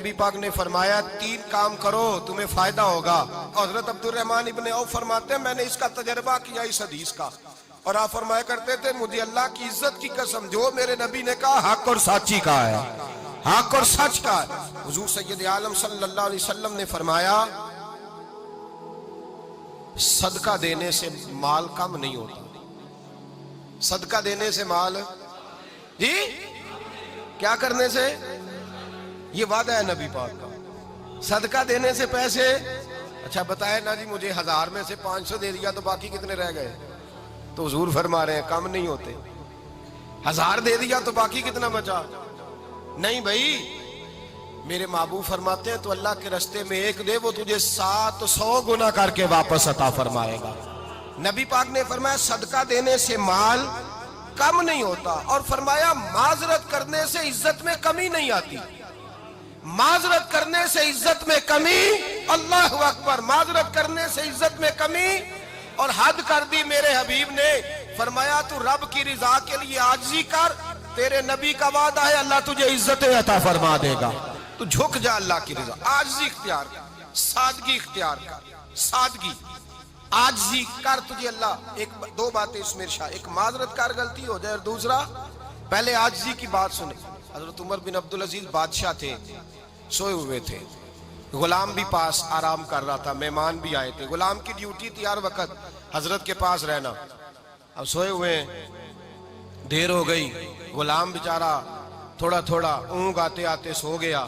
نبی پاک نے فرمایا 3 کام کرو تمہیں فائدہ ہوگا. حضرت عبدالرحمن ابن عوف فرماتے ہیں میں نے اس کا تجربہ کیا اس حدیث کا, اور آپ فرمایا کرتے تھے مجھے اللہ کی عزت کی قسم جو میرے نبی نے کہا حق اور سچی کا ہے, حق اور سچ کا ہے. حضور سید عالم صلی اللہ علیہ وسلم نے فرمایا صدقہ دینے سے مال کم نہیں ہوتا. صدقہ دینے سے مال جی کیا کرنے سے, یہ وعدہ ہے نبی پاک کا. صدقہ دینے سے پیسے, اچھا بتائے نا جی مجھے 1000 میں سے 500 دے دیا تو باقی کتنے رہ گئے؟ تو حضور فرما رہے ہیں کم نہیں ہوتے. 1000 دے دیا تو باقی کتنا بچا؟ نہیں بھائی, میرے محبوب فرماتے ہیں تو اللہ کے رستے میں ایک دے وہ تجھے 700 گنا کر کے واپس عطا فرمائے گا. نبی پاک نے فرمایا صدقہ دینے سے مال کم نہیں ہوتا, اور فرمایا معذرت کرنے سے عزت میں کمی نہیں آتی. معذرت کرنے سے عزت میں کمی, اللہ اکبر, معذرت کرنے سے عزت میں کمی. اور حد کر دی میرے حبیب نے, فرمایا تو رب کی رضا کے لیے عاجزی کر, تیرے نبی کا وعدہ ہے اللہ تجھے عزت عطا فرما دے گا. تو جھک جا اللہ کی رضا, عاجزی اختیار کر, سادگی اختیار کر, سادگی عاجزی کر, تجھے اللہ. ایک 2 باتیں اس میں ارشاد, ایک معذرت کر غلطی ہو جائے, اور دوسرا پہلے عاجزی کی بات سنیں. حضرت عمر بن عبدالعزیز بادشاہ تھے, سوئے ہوئے تھے, غلام بھی پاس آرام کر رہا تھا, مہمان بھی آئے تھے. غلام کی ڈیوٹی تھی ہر وقت حضرت کے پاس رہنا. اب سوئے ہوئے دیر ہو گئی, غلام بیچارہ تھوڑا تھوڑا اونگ آتے آتے سو گیا.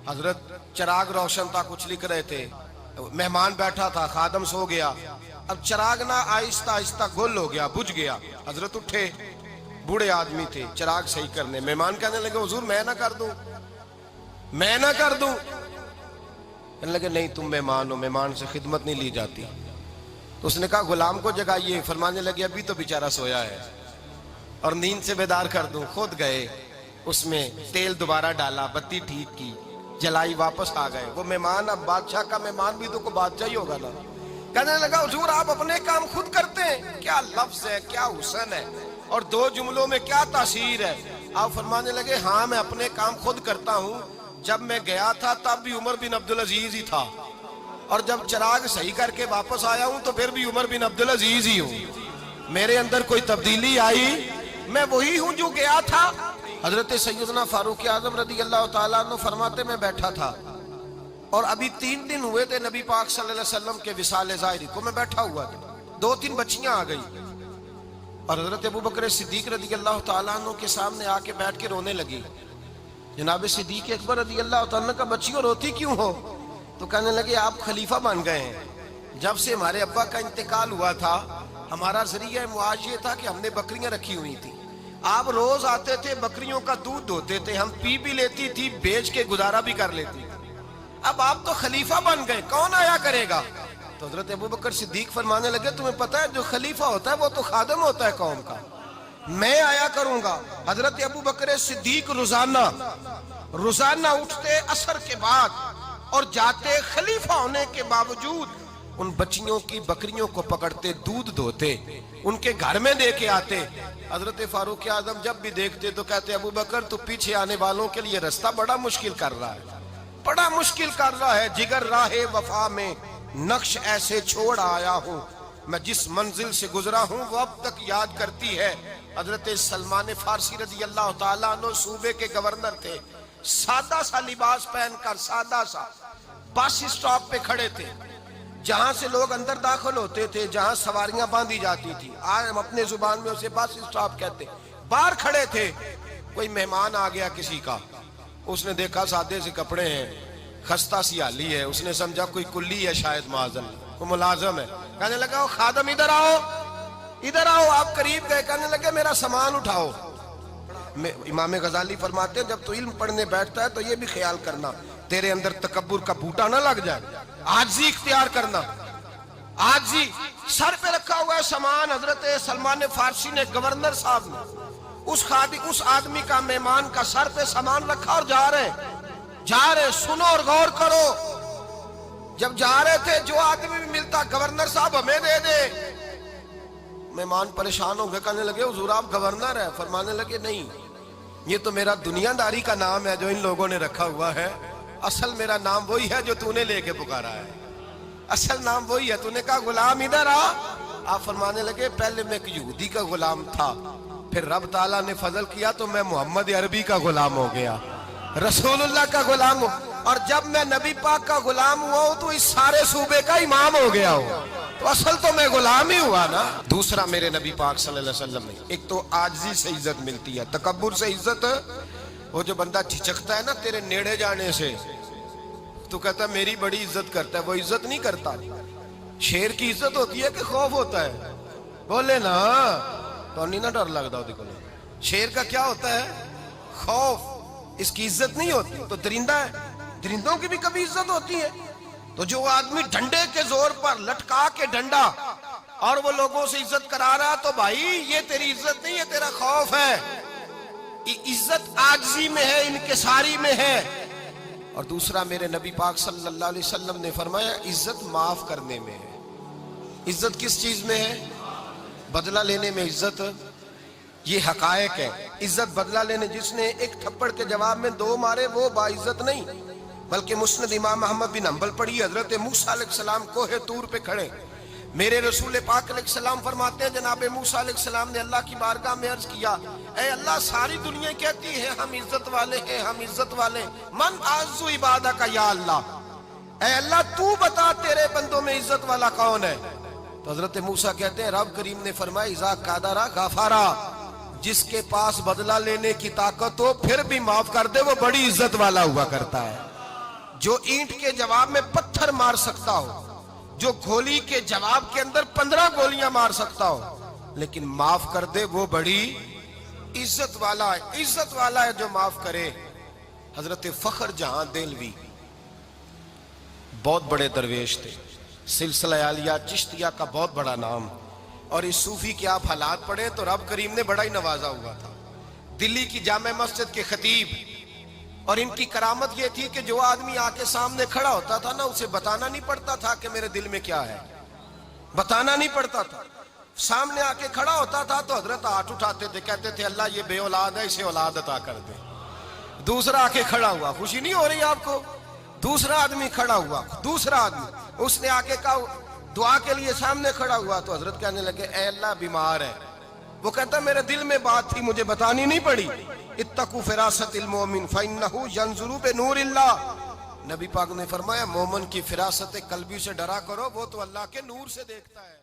حضرت چراغ روشن تھا, کچھ لکھ رہے تھے, مہمان بیٹھا تھا, خادم سو گیا. اب چراغ نہ آہستہ آہستہ گل ہو گیا, بجھ گیا. حضرت اٹھے, بوڑھے آدمی تھے, چراغ صحیح کرنے. مہمان کہنے لگے حضور میں نہ کر دوں, میں نہ کر دوں. کہنے لگے نہیں تم مہمان ہو, مہمان سے خدمت نہیں لی جاتی. تو اس نے کہا غلام کو جگائیے. فرمانے لگے ابھی تو بیچارہ سویا ہے اور نیند سے بیدار کر دوں. خود گئے, اس میں تیل دوبارہ ڈالا, بتی ٹھیک کی, جلائی, واپس آ گئے. وہ مہمان, اب بادشاہ کا مہمان بھی تو کوئی بادشاہ ہی ہوگا نا. کہنے لگا حضور آپ اپنے کام خود کرتے ہیں, کیا لفظ ہے, کیا حسن ہے, اور 2 جملوں میں کیا تاثیر ہے. آپ فرمانے لگے ہاں میں اپنے کام خود کرتا ہوں. جب میں گیا تھا تب بھی عمر بن عبدالعزیز ہی تھا, اور جب چراغ صحیح کر کے واپس آیا ہوں تو پھر بھی عمر بن عبدالعزیز ہی ہوں. میرے اندر کوئی تبدیلی آئی, میں وہی ہوں جو گیا تھا. حضرت سیدنا فاروق اعظم رضی اللہ تعالیٰ عنہ فرماتے میں بیٹھا تھا, اور ابھی 3 دن ہوئے تھے نبی پاک صلی اللہ علیہ وسلم کے وصال ظاہری کو. میں بیٹھا ہوا تھا, 2-3 بچیاں آ گئی, اور حضرت ابوبکر صدیق رضی اللہ تعالیٰ عنہ کے سامنے آ کے بیٹھ کے رونے لگی. جناب صدیق اکبر رضی اللہ تعالیٰ عنہ کا بچیوں روتی کیوں ہو؟ تو کہنے لگے آپ خلیفہ بن گئے ہیں. جب سے ہمارے ابا کا انتقال ہوا تھا ہمارا ذریعہ معاش یہ تھا کہ ہم نے بکریاں رکھی ہوئی تھی. آپ روز آتے تھے, بکریوں کا دودھ دھوتے تھے, ہم پی بھی لیتی تھی, بیچ کے گزارا بھی کر لیتی. اب آپ تو خلیفہ بن گئے, کون آیا کرے گا؟ تو حضرت ابوبکر صدیق فرمانے لگے تمہیں پتہ ہے جو خلیفہ ہوتا ہے وہ تو خادم ہوتا ہے قوم کا, میں آیا کروں گا. حضرت ابوبکر صدیق روزانہ اٹھتے عصر کے بعد اور جاتے, خلیفہ ہونے کے باوجود ان بچیوں کی بکریوں کو پکڑتے, دودھ دھوتے, ان کے گھر میں دے کے آتے. حضرت فاروق اعظم جب بھی دیکھتے تو کہتے ابوبکر تو پیچھے آنے والوں کے لیے رستہ بڑا مشکل کر رہا ہے, بڑا مشکل کر رہا ہے. جگر راہ وفا میں نقش ایسے چھوڑ آیا ہوں, میں جس منزل سے گزرا ہوں وہ اب تک یاد کرتی ہے. حضرت سلمان فارسی رضی اللہ تعالیٰ عنہ صوبے کے گورنر تھے, سادہ سا لباس پہن کر, سادہ سا, بس اسٹاپ پہ کھڑے تھے, جہاں سے لوگ اندر داخل ہوتے تھے, جہاں سواریاں باندھی جاتی تھی, آج ہم اپنے زبان میں اسے بس اسٹاپ کہتے. باہر کھڑے تھے, کوئی مہمان آ گیا کسی کا, اس نے دیکھا سادے سے کپڑے ہیں, خستہ سی حالی ہے, اس نے سمجھا کوئی کلی ہے شاید, معاذ اللہ کوئی ملازم ہے. کہنے لگا خادم ادھر آؤ, ادھر آؤ. آپ قریب گئے, کہنے لگے میرا سامان اٹھاؤ. امام غزالی فرماتے ہیں جب تو علم پڑھنے بیٹھتا ہے تو یہ بھی خیال کرنا تیرے اندر تکبر کا بوٹا نہ لگ جائے, عاجزی اختیار کرنا. عاجزی, سر پہ رکھا ہوا ہے سامان. حضرت سلمان فارسی نے, گورنر صاحب نے, اس آدمی کا, مہمان کا سر پہ سامان رکھا اور جا رہے. سنو اور غور کرو. جب جا رہے تھے جو آدمی بھی ملتا, گورنر صاحب ہمیں دے دے. مہمان پریشان ہو گئے, کہنے لگے حضور آپ گورنر ہیں؟ فرمانے لگے نہیں, یہ تو میرا دنیا داری کا نام ہے جو ان لوگوں نے رکھا ہوا ہے, اصل میرا نام وہی ہے جو تو نے لے کے پکارا ہے، اصل نام وہی ہے. تو نے کہا غلام ادھر آ. آپ فرمانے لگے پہلے میں ایک یہودی کا غلام تھا، پھر رب تعالیٰ نے فضل کیا تو میں محمد عربی کا غلام ہو گیا، رسول اللہ کا غلام ہوں، اور جب میں نبی پاک کا غلام ہوا ہوں تو اس سارے صوبے کا امام ہو گیا ہوں. تو اصل تو میں غلام ہی ہوا نا. دوسرا میرے نبی پاک صلی اللہ علیہ وسلم نے ایک تو عاجزی سے عزت ملتی ہے، تکبر سے عزت. وہ جو بندہ جھجکتا ہے نا تیرے نیڑے جانے سے، تو کہتا ہے میری بڑی عزت کرتا ہے، وہ عزت نہیں کرتا. شیر کی عزت ہوتی ہے کہ خوف ہوتا ہے؟ بولے نا تو نہیں نہ ڈر لگتا. شیر کا کیا ہوتا ہے؟ خوف. اس کی عزت نہیں ہوتی. تو درندہ ہے، درندوں کی بھی کبھی عزت ہوتی ہے. تو جو آدمی ڈنڈے کے زور پر لٹکا کے ڈنڈا اور وہ لوگوں سے عزت کرا رہا، تو بھائی یہ تیری عزت نہیں ہے، تیرا خوف ہے. عزت عاجزی میں ہے، انکساری میں ہے. اور دوسرا میرے نبی پاک صلی اللہ علیہ وسلم نے فرمایا عزت معاف کرنے میں ہے. عزت کس چیز میں ہے؟ بدلہ لینے میں عزت. یہ حقائق ہے. عزت بدلہ لینے، جس نے ایک تھپڑ کے جواب میں 2 مارے وہ باعزت نہیں، بلکہ مسند امام احمد بن حنبل پڑھی. حضرت موسیٰ علیہ السلام کوہ طور پہ کھڑے، میرے رسول پاک علیہ السلام فرماتے ہیں جناب موسیٰ علیہ السلام نے اللہ کی بارگاہ میں عرض کیا، اے اللہ ساری دنیا کہتی ہے ہم عزت والے ہیں، ہم عزت والے ہیں، من اعز عبادک یا اللہ، اے اللہ تو بتا تیرے بندوں میں عزت والا کون ہے؟ تو حضرت موسیٰ کہتے ہیں رب کریم نے فرمایا اذا قادر غفارا، جس کے پاس بدلہ لینے کی طاقت ہو پھر بھی معاف کر دے وہ بڑی عزت والا ہوا کرتا ہے. جو اینٹ کے جواب میں پتھر مار سکتا ہو، جو گولی کے جواب کے اندر 15 گولیاں مار سکتا ہو لیکن معاف کر دے وہ بڑی عزت والا ہے. عزت والا ہے جو معاف کرے. حضرت فخر جہاں دہلوی بہت بڑے درویش تھے، سلسلہ عالیہ چشتیہ کا بہت بڑا نام، اور اس صوفی کے آپ حالات پڑھیں تو رب کریم نے بڑا ہی نوازا ہوا تھا. دلی کی جامع مسجد کے خطیب، اور ان کی کرامت یہ تھی کہ جو آدمی آ کے سامنے کھڑا ہوتا تھا نا اسے بتانا نہیں پڑتا تھا کہ میرے دل میں کیا ہے، بتانا نہیں پڑتا تھا. سامنے آ کے کھڑا ہوتا تھا تو حضرت ہاتھ اٹھاتے تھے، کہتے تھے اللہ یہ بے اولاد ہے اسے اولاد عطا کر دے. دوسرا آ کے کھڑا ہوا، خوشی نہیں ہو رہی آپ کو؟ دوسرا آدمی کھڑا ہوا، دوسرا آدمی اس نے آ کے کہا دعا کے لیے سامنے کھڑا ہوا تو حضرت کہنے لگے اے اللہ بیمار ہے. وہ کہتا میرے دل میں بات تھی مجھے بتانی نہیں پڑی. اتقوا فراست المومن فإنہ ینظر بنور اللہ. نبی پاک نے فرمایا مومن کی فراست قلبی سے ڈرا کرو، وہ تو اللہ کے نور سے دیکھتا ہے.